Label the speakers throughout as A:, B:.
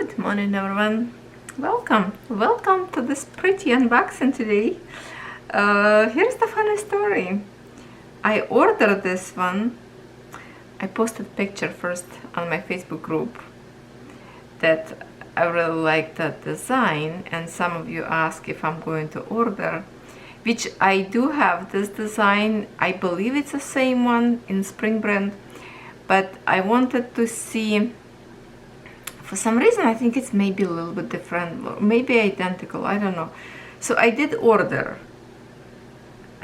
A: Good morning, everyone. Welcome to this pretty unboxing today. Here's the funny story. I ordered this one. I posted a picture first on my Facebook group that I really like that design, and some of you ask if I'm going to order, which I do have this design. I believe it's the same one in Spring brand, but I wanted to see. For some reason, I think it's maybe a little bit different, or maybe identical, I don't know. So I did order,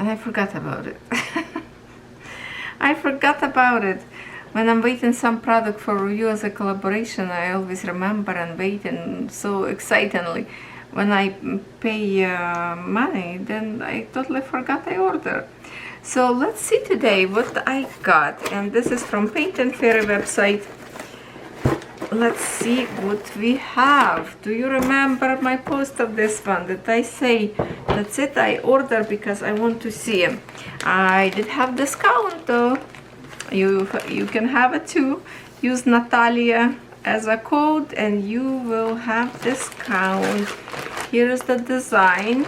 A: and I forgot about it. I forgot about it. When I'm waiting some product for review as a collaboration, I always remember and wait, and so excitingly. When I pay money, then I totally forgot I ordered. So let's see today what I got, and this is from Paint and Fairy website. Let's see what we have. Do you remember my post of this one that I say that's it, I order because I want to see. I did have discount though. You can have it too. Use Natalia as a code and you will have discount. Here is the design.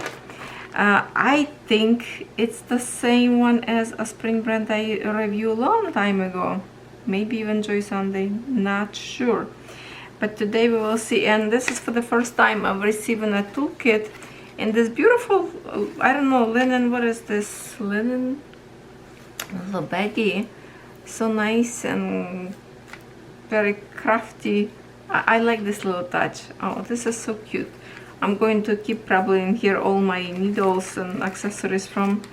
A: I think it's the same one as a Spring brand I reviewed a long time ago. Maybe even Joy Sunday, not sure. But today we will see, and this is for the first time I'm receiving a toolkit in this beautiful, I don't know, linen, what is this? Linen? Little baggy. So nice and very crafty. I like this little touch. Oh, this is so cute. I'm going to keep probably in here all my needles and accessories from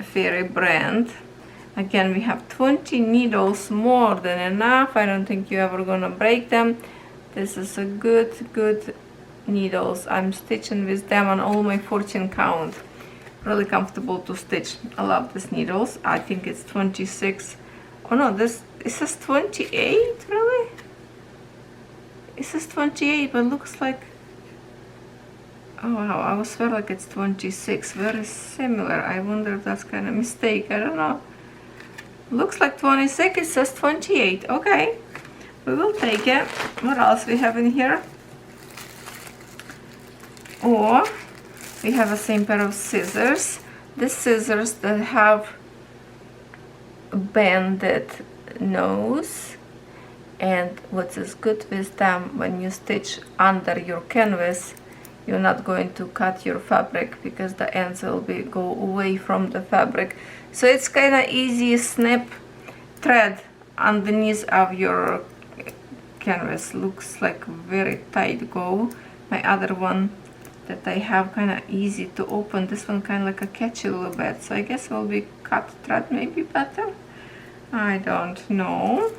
A: Fairy brand. Again, we have 20 needles, more than enough. I don't think you're ever gonna break them. This is a good needles. I'm stitching with them on all my 14 count. Really comfortable to stitch. I love these needles. I think it's 26. Oh no, this says 28, really? It says 28, but looks like, oh wow, I swear like it's 26. Very similar. I wonder if that's kind of mistake. I don't know. Looks like 26, it says 28. Okay, we will take it. What else we have in here? Or we have the same pair of scissors. The scissors that have a banded nose, and what is good with them, when you stitch under your canvas, you're not going to cut your fabric because the ends will go away from the fabric. So it's kind of easy snip thread underneath of your canvas. Looks like very tight go. My other one that I have kind of easy to open. This one kind of like a catchy little bit. So I guess it will be cut thread maybe better. I don't know.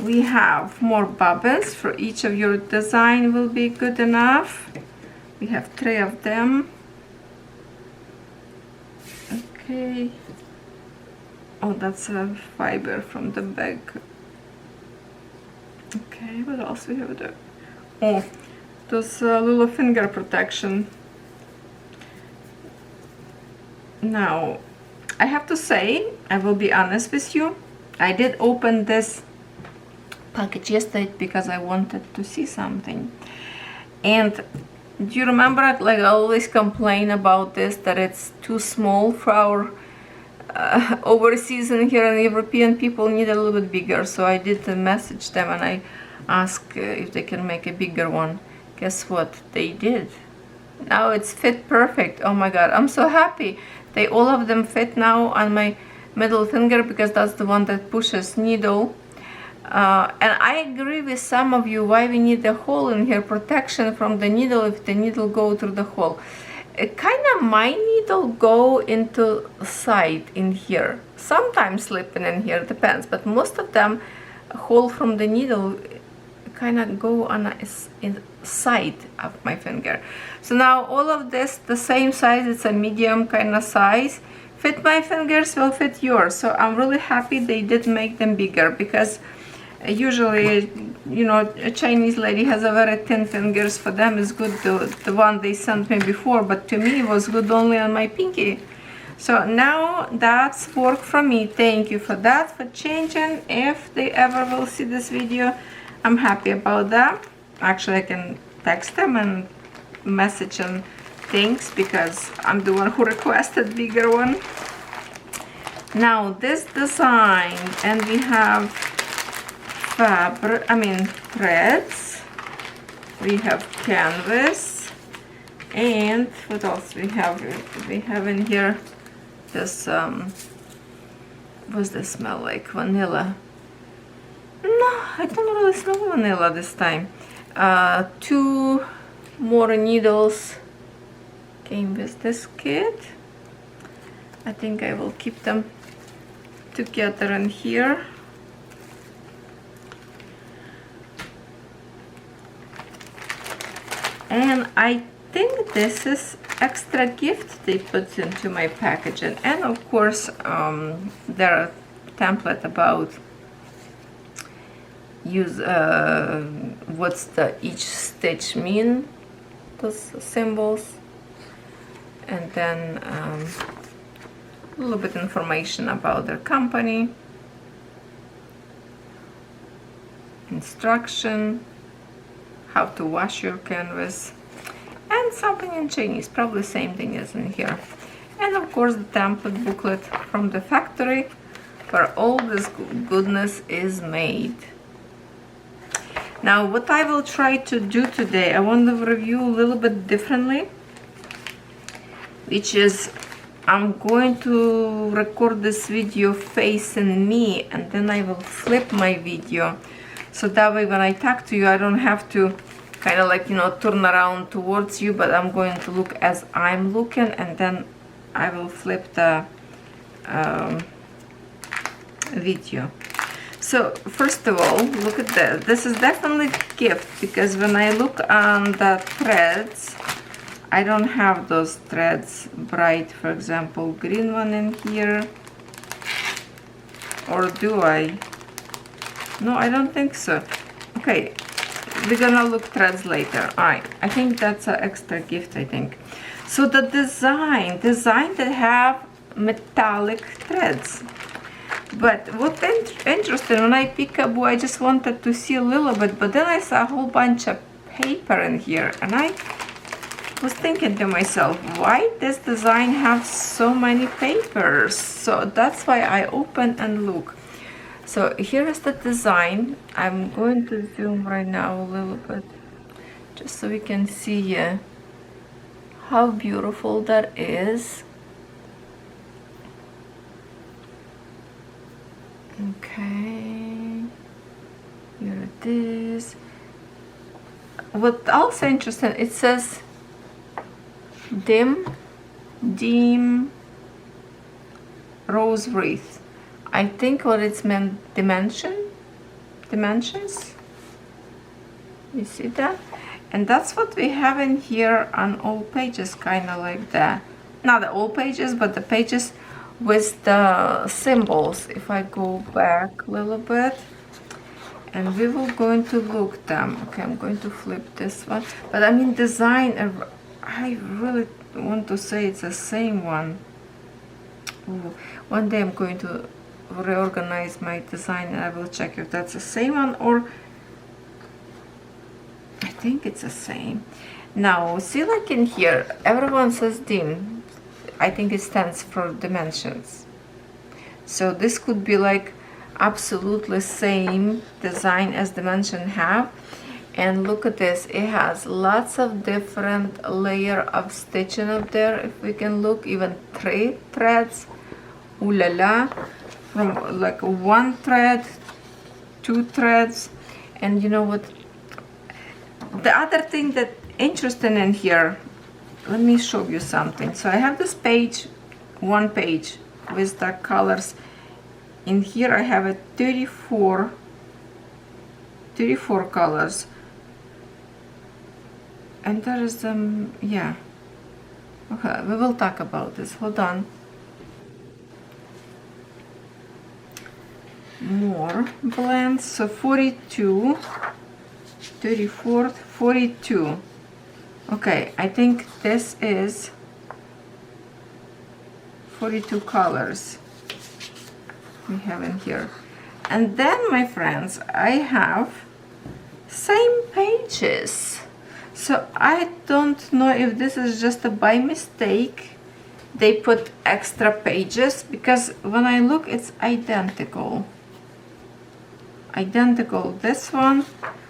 A: We have more bobbins for each of your design will be good enough. We have 3 of them. Okay. Oh, that's a fiber from the bag. Okay, what else we have there? Oh, those little finger protection. Now, I have to say, I will be honest with you, I did open this package yesterday because I wanted to see something. And do you remember, like I always complain about this, that it's too small for our overseas and here in European people need a little bit bigger. So I did message them and I asked if they can make a bigger one. Guess what? They did. Now it's fit perfect. Oh my god, I'm so happy. They all of them fit now on my middle finger because that's the one that pushes needle. And I agree with some of you why we need the hole in here, protection from the needle if the needle go through the hole. Kind of my needle go into side in here, sometimes slipping in here, depends, but most of them hole from the needle kind of go on a side of my finger. So now all of this the same size, it's a medium kind of size, fit my fingers, will fit yours. So I'm really happy they did make them bigger because usually, you know, a Chinese lady has a very thin fingers. For them is good the one they sent me before, but to me it was good only on my pinky. So now that's work for me. Thank you for that, for changing. If they ever will see this video, I'm happy about that. Actually, I can text them and message them things because I'm the one who requested bigger one. Now this design, and we have threads, we have canvas, and what else we have? We have in here this what's this smell like? Vanilla. No, I don't really smell vanilla this time. 2 more needles came with this kit. I think I will keep them together in here. And I think this is extra gift they put into my package. And of course, there are template about use what's the each stitch mean, those symbols, and then a little bit information about their company, instruction, how to wash your canvas, and something in Chinese, probably same thing as in here. And of course the template booklet from the factory where all this goodness is made. Now what I will try to do today, I want to review a little bit differently, which is I'm going to record this video facing me, and then I will flip my video, so that way when I talk to you I don't have to kind of like, you know, turn around towards you, but I'm going to look as I'm looking, and then I will flip the video. So first of all, look at this. This is definitely a gift, because when I look on the threads, I don't have those threads bright, for example, green one in here. Or do I? No, I don't think so. Okay, we're gonna look threads later. Alright, I think that's an extra gift, I think. So the design that have metallic threads. But what's interesting, when I pick up, I just wanted to see a little bit, but then I saw a whole bunch of paper in here, and I was thinking to myself, why this design have so many papers? So that's why I open and look. So here is the design. I'm going to zoom right now a little bit, just so we can see how beautiful that is. Okay, here it is. What also interesting, it says dim rose wreath. I think what it's meant, dimensions. You see that? And that's what we have in here on all pages, kind of like that. Not the all pages, but the pages with the symbols. If I go back a little bit, and we will going to look them. Okay, I'm going to flip this one, but I mean design, I really want to say it's the same one. Ooh, one day I'm going to reorganize my design and I will check if that's the same one, or I think it's the same. Now see, like in here everyone says dim. I think it stands for dimensions. So this could be like absolutely same design as dimension have. And look at this, it has lots of different layer of stitching up there. If we can look, even 3 threads. Ooh la la. From like 1 thread, 2 threads. And you know what? The other thing that interesting in here, let me show you something. So I have this page, 1 page with the colors. In here I have a 34 colors, and there is yeah, okay, we will talk about this. Hold on. More blends. So 42, 34, 42. Okay, I think this is 42 colors we have in here. And then, my friends, I have same pages. So I don't know if this is just a by mistake they put extra pages, because when I look it's identical. This one,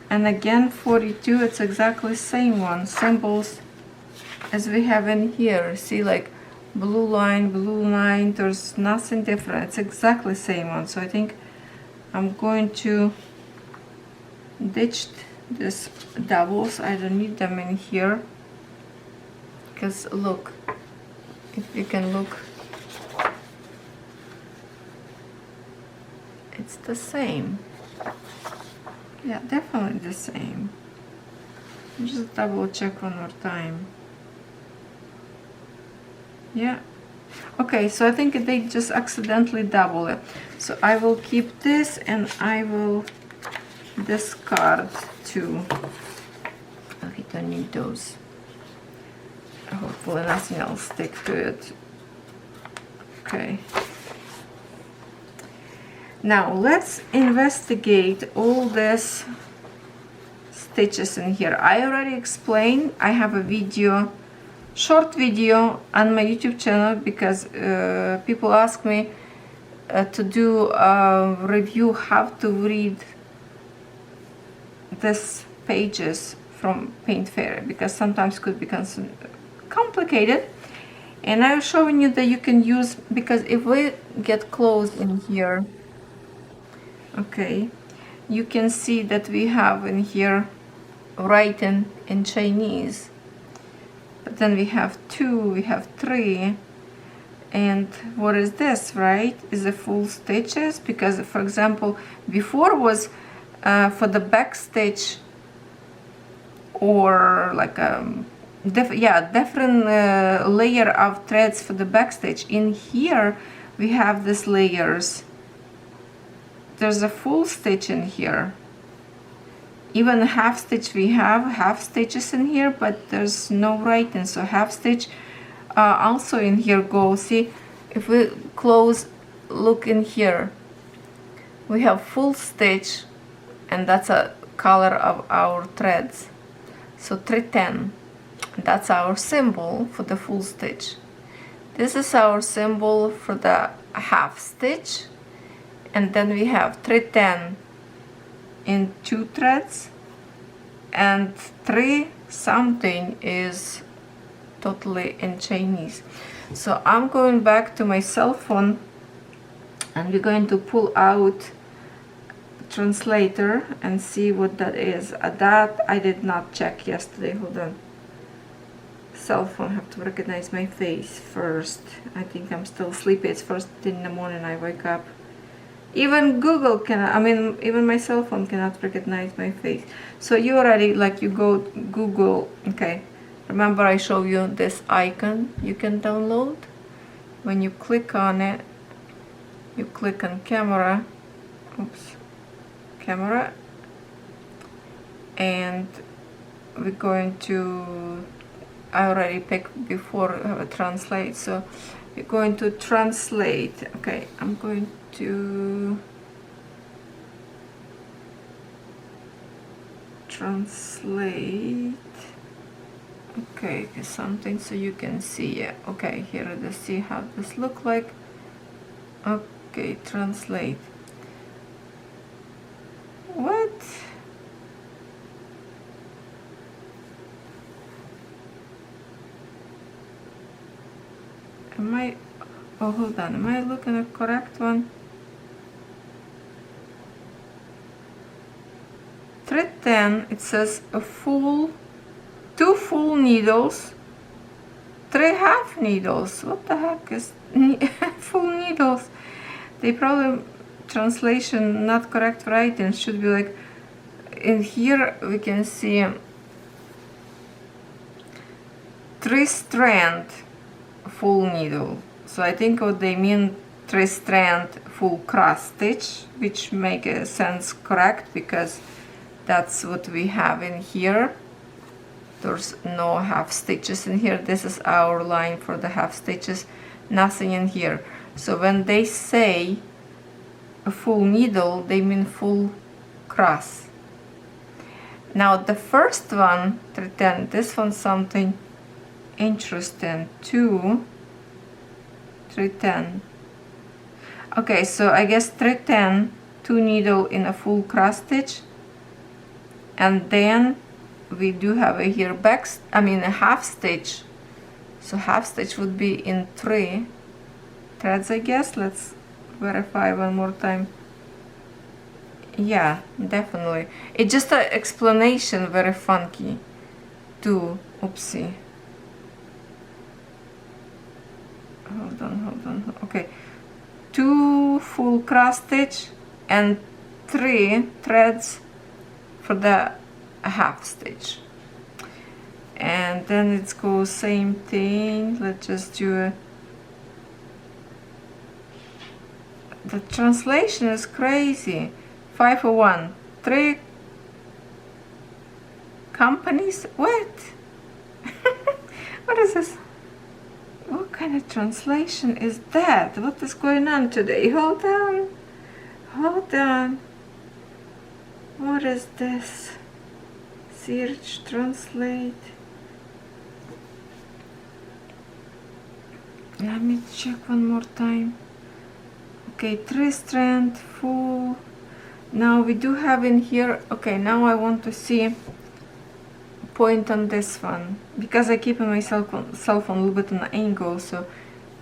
A: and again 42, it's exactly the same one, symbols as we have in here. See, like blue line, there's nothing different, it's exactly the same one. So I think I'm going to ditch this doubles, I don't need them in here, because look, if you can look, it's the same. Yeah, definitely the same. Just double check one more time. Yeah. Okay, so I think they just accidentally double it. So I will keep this and I will discard two. Okay, don't need those. Hopefully nothing else stick to it. Okay. Now let's investigate all these stitches in here. I already explained, I have a video, short video on my YouTube channel, because people ask me to do a review how to read these pages from Paint Fairy, because sometimes could be complicated. And I'm showing you that you can use, because if we get close in here, okay, you can see that we have in here writing in Chinese, but then we have 2, we have 3, and what is this, right? Is the full stitches, because for example before was for the back stitch, or like different layer of threads for the back stitch. In here we have these layers. There's a full stitch in here. Even half stitch, we have half stitches in here, but there's no writing, so half stitch also in here go. See, if we close, look in here, we have full stitch, and that's a color of our threads. So 310, that's our symbol for the full stitch. This is our symbol for the half stitch, and then we have 310 in 2 threads, and 3 something is totally in Chinese. So I'm going back to my cell phone, and we're going to pull out translator and see what that is. That I did not check yesterday. Hold on. Cell phone have to recognize my face first. I think I'm still sleepy. It's first in the morning I wake up. Even Google cannot, I mean, even my cell phone cannot recognize my face. So you already, like, you go Google, okay. Remember I show you this icon you can download. When you click on it, you click on camera, oops, camera, and we're going to, I already picked before translate, so we're going to translate. Okay, I'm going to translate. Okay, something so you can see it. Okay, here it is. See how this look like. Okay, translate. What? Am I? Oh, hold on. Am I looking at the correct one? Thread 10. It says a full, 2 full needles, 3 half needles. What the heck is full needles? They probably translation not correct writing. Should be like in here we can see 3 strand full needle. So I think what they mean 3 strand full cross stitch, which make a sense correct, because that's what we have in here. There's no half stitches in here. This is our line for the half stitches, nothing in here. So when they say a full needle, they mean full cross. Now the first one, 310, this one's something interesting. 2, 310. Okay, so I guess 310, 2 needle in a full cross stitch, and then we do have a here a half stitch. So half stitch would be in 3 threads, I guess. Let's verify one more time. Yeah, definitely. It's just an explanation, very funky. 2, oopsie. Hold on. Okay, 2 full cross stitch and 3 threads for the half stitch. And then it goes same thing. Let's just do the translation is crazy. 501, 3 companies. What? What is this? What kind of translation is that? What is going on today? Hold on. What is this? Search, translate. Let me check one more time. Okay, 3 strand full. Now we do have in here. Okay, now I want to see point on this one, because I keep my cell phone a little bit on an angle, so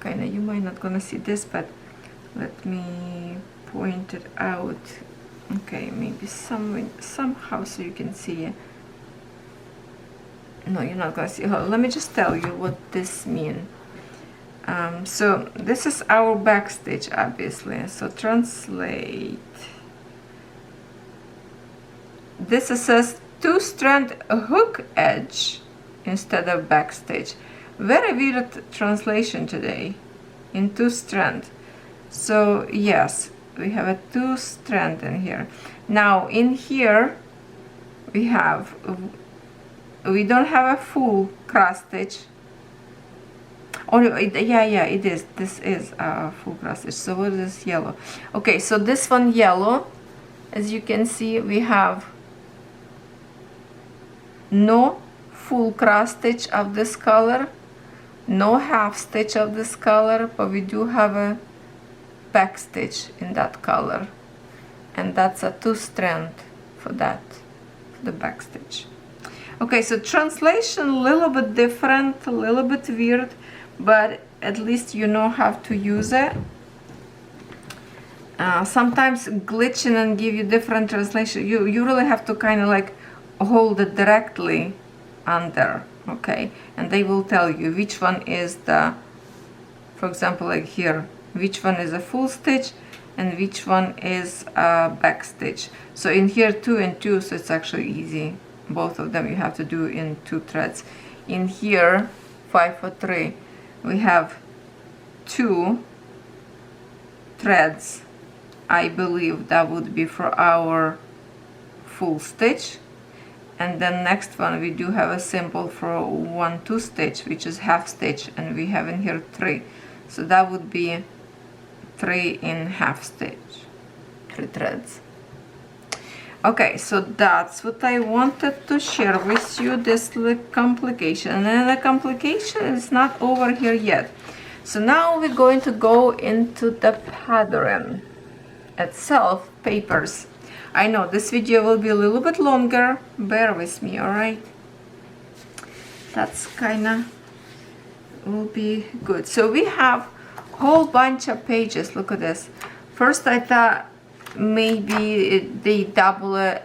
A: kinda you might not gonna see this, but let me point it out. Okay, maybe somehow so you can see it. No, you're not gonna see. Let me just tell you what this means. So this is our back stitch, obviously. So translate. This says 2 strand hook edge instead of back stitch. Very weird translation today, in 2 strand. So yes, we have a 2 strand in here. Now in here we don't have a full cross stitch. Oh, yeah, it is. This is a full cross stitch. So what is yellow? Okay, so this one yellow, as you can see, we have no full cross stitch of this color, no half stitch of this color, but we do have a back stitch in that color, and that's a 2 strand for that, for the back stitch. Okay, so translation a little bit different, a little bit weird, but at least you know how to use it. Sometimes glitching and give you different translation. You really have to kind of like hold it directly under, okay, and they will tell you which one is the, for example, like here, which one is a full stitch and which one is a back stitch. So in here 2 and 2, so it's actually easy. Both of them you have to do in 2 threads. In here 5 or 3, we have 2 threads. I believe that would be for our full stitch, and then next one we do have a symbol for 1 2 stitch, which is half stitch, and we have in here 3, so that would be 3 in half stitch, 3 threads. Okay, so that's what I wanted to share with you, this little complication. And then the complication is not over here yet. So now we're going to go into the pattern itself, papers. I know this video will be a little bit longer, bear with me, alright? That's kinda will be good. So we have a whole bunch of pages. Look at this. First I thought maybe they double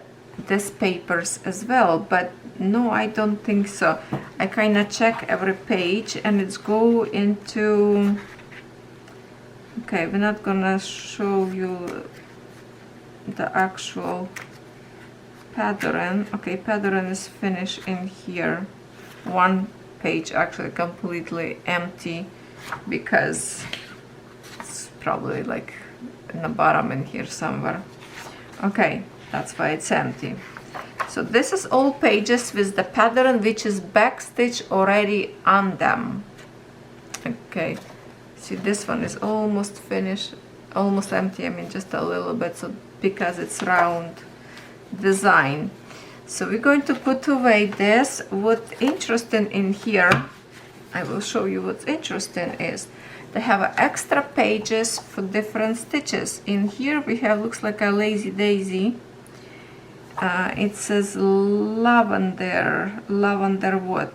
A: this papers as well, but no, I don't think so. I kind of check every page and it's go into, okay, we're not gonna show you the actual pattern. Okay, pattern is finished in here. One page actually completely empty because it's probably like in the bottom in here somewhere. Okay, that's why it's empty. So this is all pages with the pattern which is backstitch already on them. Okay, see, this one is almost finished, almost empty. I mean just a little bit, so because it's round design. So we're going to put away this. What's interesting in here, I will show you what's interesting is they have extra pages for different stitches. In here we have, looks like a lazy daisy. It says lavender. Lavender what?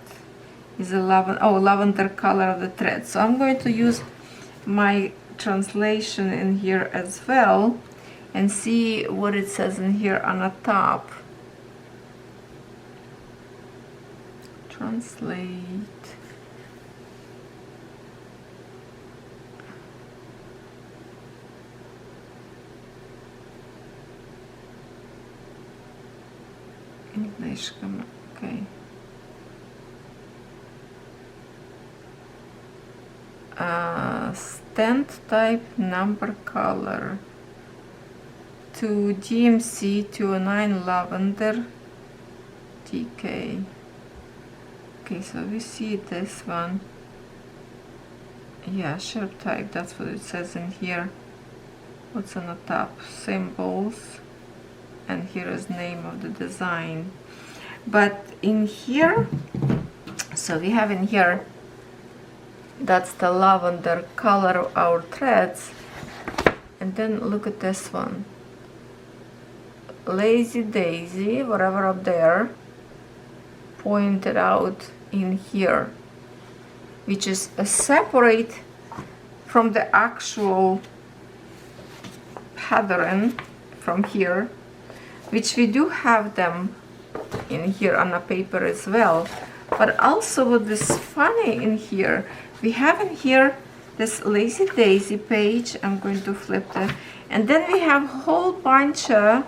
A: Is a lavender, oh, lavender color of the thread. So I'm going to use my translation in here as well and see what it says in here on the top. Translate. English, okay. Stand type number color to DMC 209 lavender TK. Okay, so we see this one. Yeah, shape type, that's what it says in here. What's on the top? Symbols. And here is name of the design. But in here, so we have in here, that's the lavender color of our threads. And then look at this one. Lazy daisy, whatever up there, pointed out in here, which is a separate from the actual pattern from here, which we do have them in here on a paper as well. But also what is funny in here, we have in here this lazy daisy page. I'm going to flip that, and then we have a whole bunch of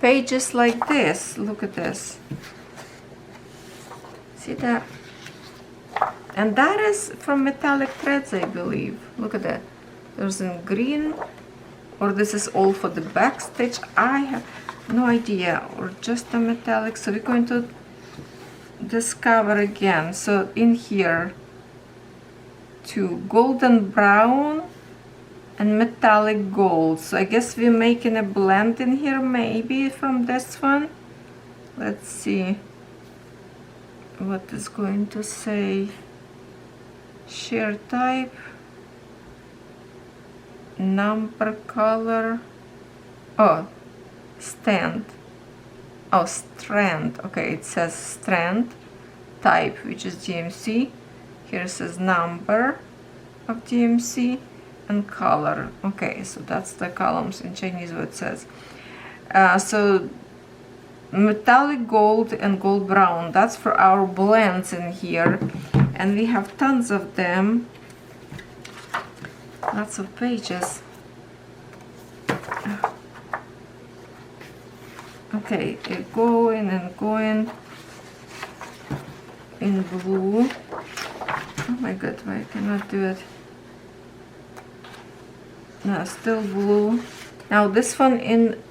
A: pages like this. Look at this. See that? And that is from metallic threads, I believe. Look at that. There's in green, or this is all for the back stitch. I have no idea, or just a metallic. So we're going to discover again. So in here, to golden brown and metallic gold. So I guess we're making a blend in here, maybe from this one. Let's see what is going to say. Shear type, number, color, oh, stand, oh, strand. Okay, it says strand type, which is DMC. Here it says number of DMC and color. Okay, so that's the columns in Chinese what it says. So metallic gold and gold brown, that's for our blends in here, and we have tons of them, lots of pages. Okay, going and going in blue. Oh my god, why I cannot do it? No, still blue. Now this one in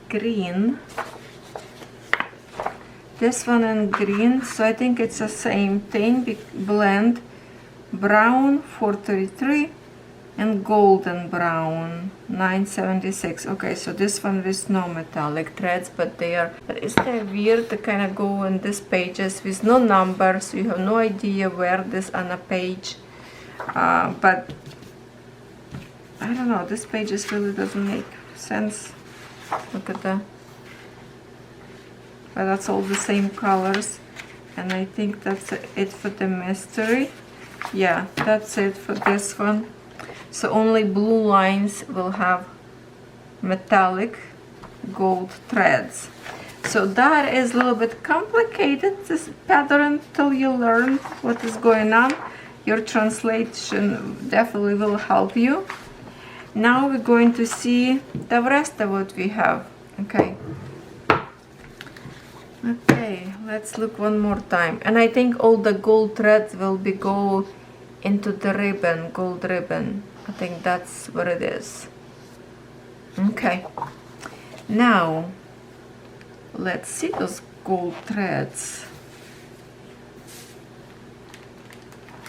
A: green. This one in green, so I think it's the same thing. Blend brown 433 and golden brown 976. Okay, so this one with no metallic threads, but they are. But isn't that weird to kind of go in these pages with no numbers, so you have no idea where this on a page. But I don't know, this page just really doesn't make sense. Look at that. But that's all the same colors, and I think that's it for the mystery. Yeah, that's it for this one. So only blue lines will have metallic gold threads. So that is a little bit complicated, this pattern, till you learn what is going on. Your translation definitely will help you. Now we're going to see the rest of what we have. Okay. Okay, let's look one more time. And I think all the gold threads will be go into the ribbon, gold ribbon. I think that's what it is. Okay. Now, let's see those gold threads.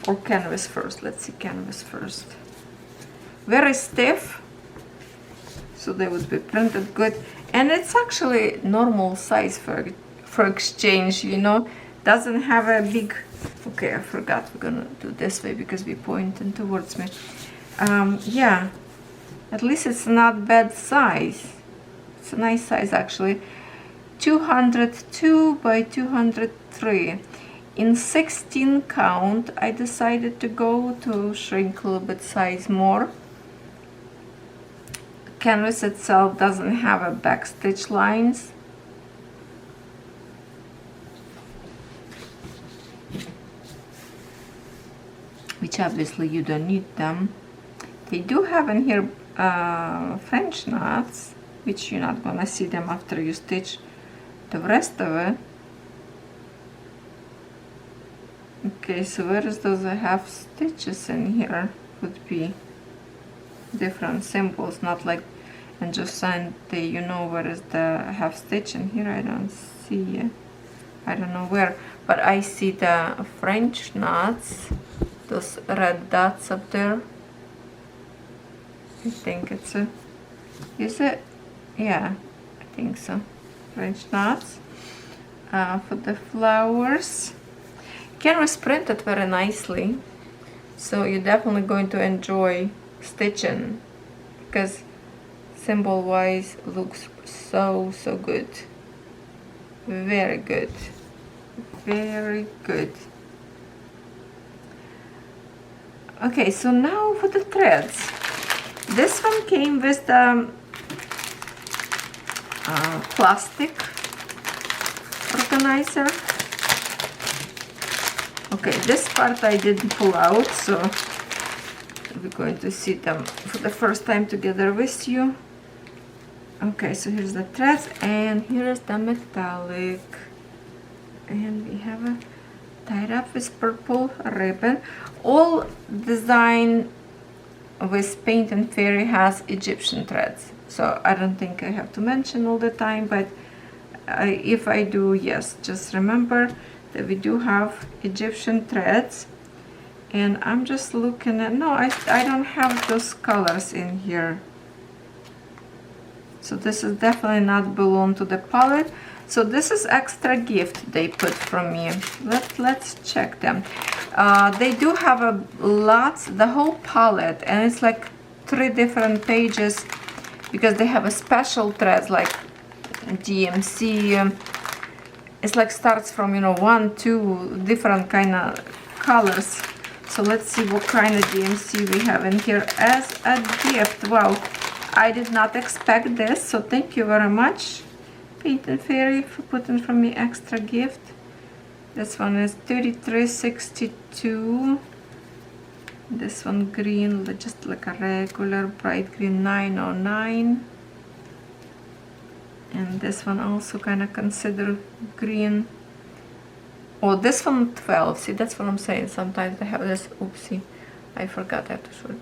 A: Or canvas first. Let's see canvas first. Very stiff, so they would be printed good. and it's actually normal size for exchange, you know. Doesn't have a big, okay, I forgot, we're gonna do this way because we pointing towards me. Yeah, at least it's not bad size. It's a nice size actually. 202 by 203. In 16 count, I decided to go to shrink a little bit size more. Canvas itself doesn't have a backstitch lines. Which obviously you don't need them. They do have in here French knots, which you're not gonna see them after you stitch the rest of it. Okay, so where is those half stitches in here? Would be different symbols, not like, and just sign the, you know, where is the half stitch in here? I don't see it. I don't know where, but I see the French knots, those red dots up there. I think it's a, is it? Yeah, I think so. French knots for the flowers. Canvas printed very nicely, so you're definitely going to enjoy stitching because symbol wise looks so good. Very good, very good. Okay, so now for the threads. This one came with the plastic organizer. Okay, this part I didn't pull out, so we're going to see them for the first time together with you. Okay, so here's the threads, and here is the metallic, and we have a tied up with purple ribbon. All design with Paint and Fairy has Egyptian threads, so I don't think I have to mention all the time, but if I do, yes, just remember that we do have Egyptian threads. And I'm just looking at, no, I don't have those colors in here, so this is definitely not belong to the palette. So this is extra gift they put from me. Let's check them. They do have a lot, the whole palette, and it's like 3 different pages because they have a special threads like DMC. It's like starts from, you know, 1, 2 different kind of colors. So let's see what kind of DMC we have in here as a gift. Wow, I did not expect this, so thank you very much, Paint and Fairy, for putting from me extra gift. This one is 3362. This one green, just like a regular bright green, 909. And this one also kind of considered green. Oh, this one 12. See, that's what I'm saying. Sometimes they have this. Oopsie, I forgot I have to show it.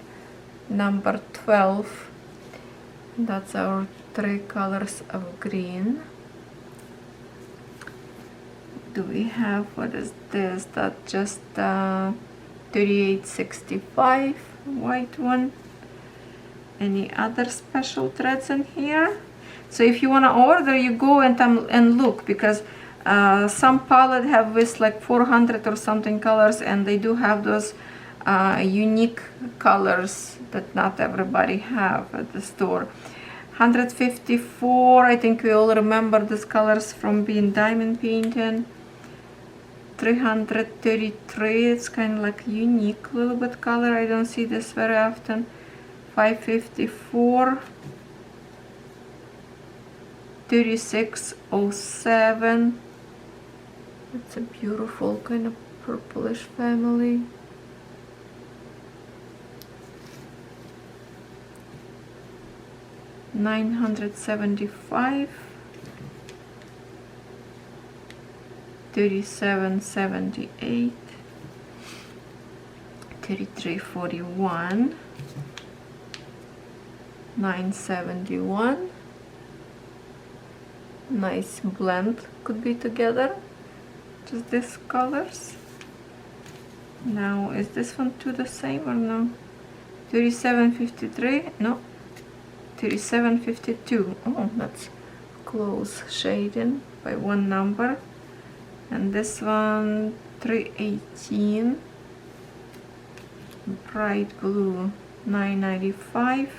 A: Number 12. That's our 3 colors of green. Do we have, what is this? That just 3865 white one. Any other special threads in here? So if you want to order, you go and look, because some palette have with like 400 or something colors, and they do have those unique colors that not everybody have at the store. 154, I think we all remember these colors from being diamond painting. 333, it's kind of like unique little bit color, I don't see this very often. 554. 3607. It's a beautiful kind of purplish family. $975. 3778. 3341. 971. Nice blend could be together, just these colors. Now is this one too the same or no? 3753, no, 3752. Oh, that's close shading by one number, and this one 318, bright blue 995,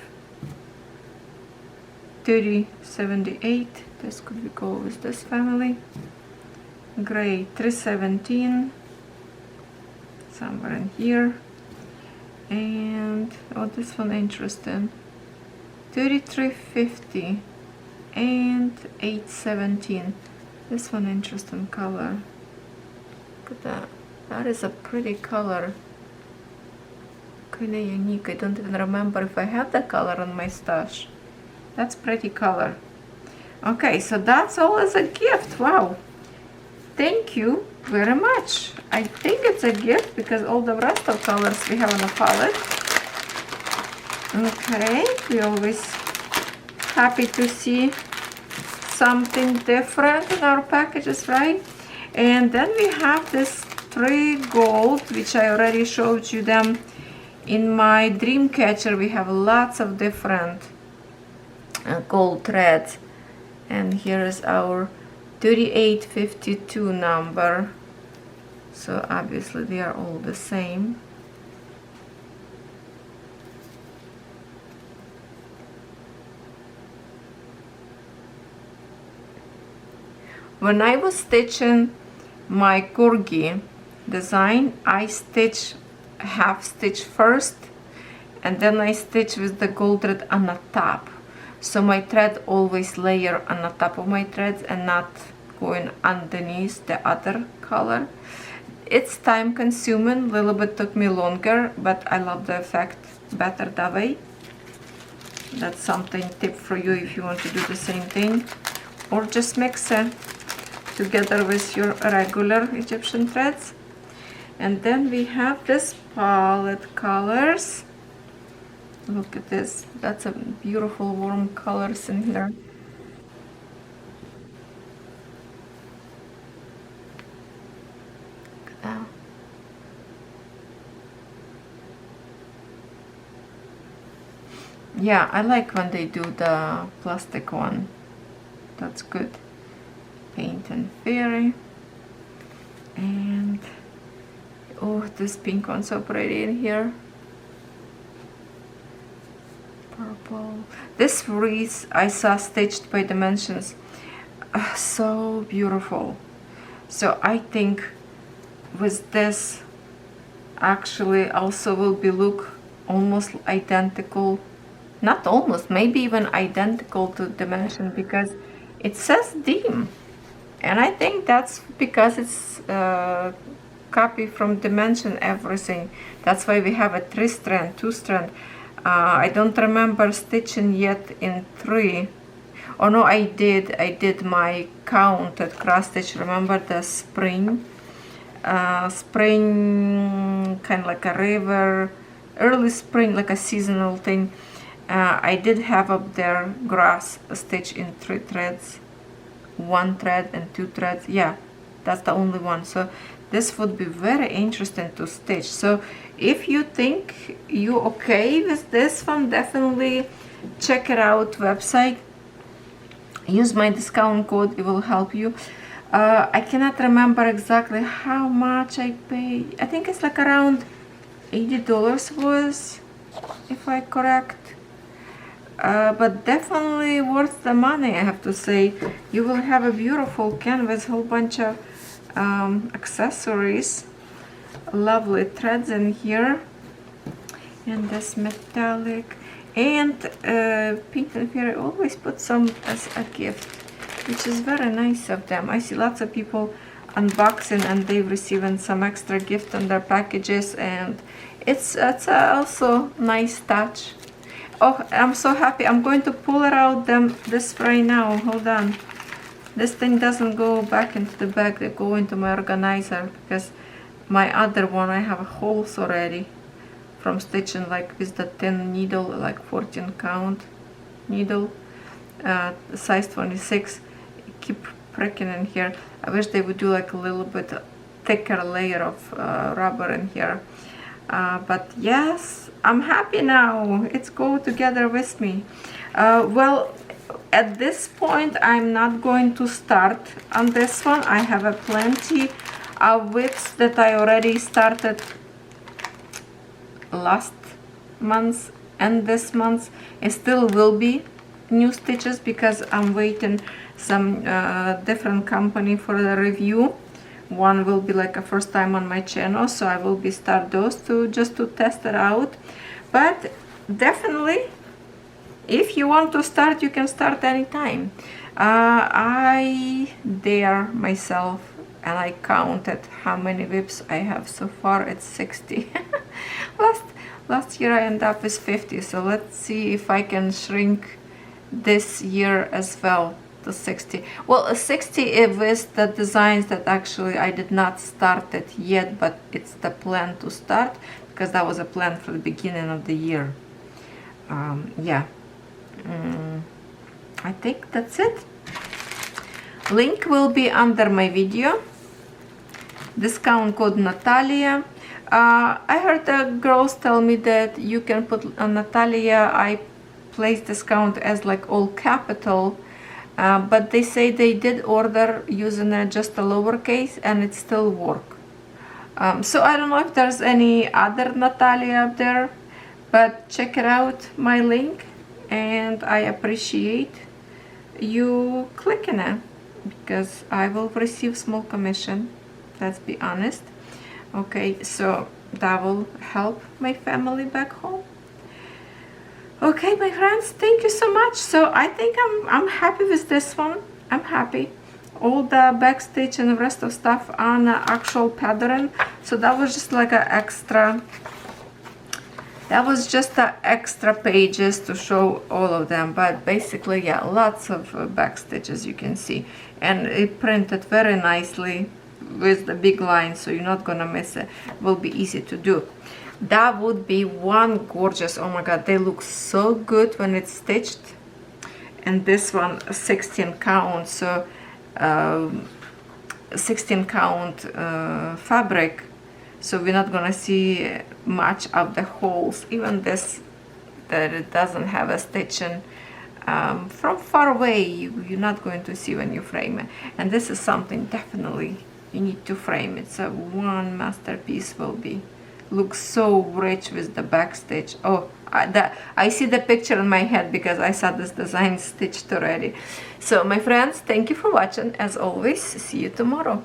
A: 3078, this could go with this family, gray 317, somewhere in here, and oh, this one interesting, 3350 and 817. This one interesting color. Look at that. That is a pretty color. Kind of unique. I don't even remember if I have that color on my stash. That's pretty color. Okay, so that's all as a gift. Wow. Thank you very much. I think it's a gift because all the rest of colors we have on the palette. Okay, we always happy to see something different in our packages, right? And then we have this 3 gold, which I already showed you them in my dream catcher. We have lots of different gold threads, and here is our 3852 number, so obviously they are all the same. When I was stitching my corgi design, I stitch half stitch first, and then I stitch with the gold thread on the top. So my thread always layer on the top of my threads and not going underneath the other color. It's time consuming, a little bit took me longer, but I love the effect better that way. That's something tip for you if you want to do the same thing, or just mix it together with your regular Egyptian threads. And then we have this palette colors. Look at this, that's a beautiful warm colors in here. Look at that. Yeah, I like when they do the plastic one. That's good. Paint and Fairy. And oh, this pink one's so pretty in here. Purple. This wreath I saw stitched by Dimensions. So beautiful. So I think with this actually also will be look almost identical, not almost, maybe even identical to Dimension, because it says Dim, and I think that's because it's copy from Dimension everything. That's why we have a 3-strand, 2-strand. I don't remember stitching yet in 3. Oh no, I did my count at cross stitch. Remember the spring kind of like a river, early spring, like a seasonal thing. I did have up there grass stitch in 3 threads, 1 thread and 2 threads. Yeah, that's the only one. So this would be very interesting to stitch. So if you think you okay with this one, definitely check it out website. Use my discount code, it will help you. I cannot remember exactly how much I paid. I think it's like around $80 was, if I correct. But definitely worth the money, I have to say. You will have a beautiful canvas, whole bunch of accessories, lovely threads in here, and this metallic, and Pink and Fairy always put some as a gift, which is very nice of them. I see lots of people unboxing and they've received some extra gift on their packages, and it's also nice touch. Oh, I'm so happy. I'm going to pull it out this right now. Hold on. This thing doesn't go back into the bag. They go into my organizer, because my other one I have holes already from stitching like with the thin needle, like 14 count needle, size 26. Keep pricking in here. I wish they would do like a little bit thicker layer of rubber in here. But yes, I'm happy now. It's go together with me. Well, at this point I'm not going to start on this one. I have a plenty of widths that I already started last month and this month. It still will be new stitches because I'm waiting some different company for the review. One will be like a first time on my channel, so I will be start those just to test it out. But definitely, if you want to start, you can start anytime. I dare myself, and I counted how many whips I have so far. It's 60. last year I ended up with 50, so let's see if I can shrink this year as well to 60. Well, 60 with the designs that actually I did not start it yet, but it's the plan to start, because that was a plan for the beginning of the year. Yeah, I think that's it. Link will be under my video. Discount code Natalia. I heard the girls tell me that you can put Natalia. I place discount as like all capital, but they say they did order using just a lowercase and it still work. So I don't know if there's any other Natalia up there, but check it out, my link, and I appreciate you clicking it because I will receive small commission. Let's be honest. Okay, so that will help my family back home. Okay, my friends, thank you so much. So I think I'm happy with this one. I'm happy. All the backstitch and the rest of stuff on the actual pattern. So that was just like an extra. That was just the extra pages to show all of them. But basically, yeah, lots of backstitch, as you can see, and it printed very nicely with the big line, so you're not gonna miss it. Will be easy to do. That would be one gorgeous. Oh my god, they look so good when it's stitched. And this one 16 count, so 16 count fabric, so we're not gonna see much of the holes. Even this, that it doesn't have a stitching, from far away you're not going to see when you frame it. And this is something definitely you need to frame. It's a one masterpiece. Will be looks so rich with the back stitch. Oh, I see the picture in my head because I saw this design stitched already. So my friends, thank you for watching. As always, see you tomorrow.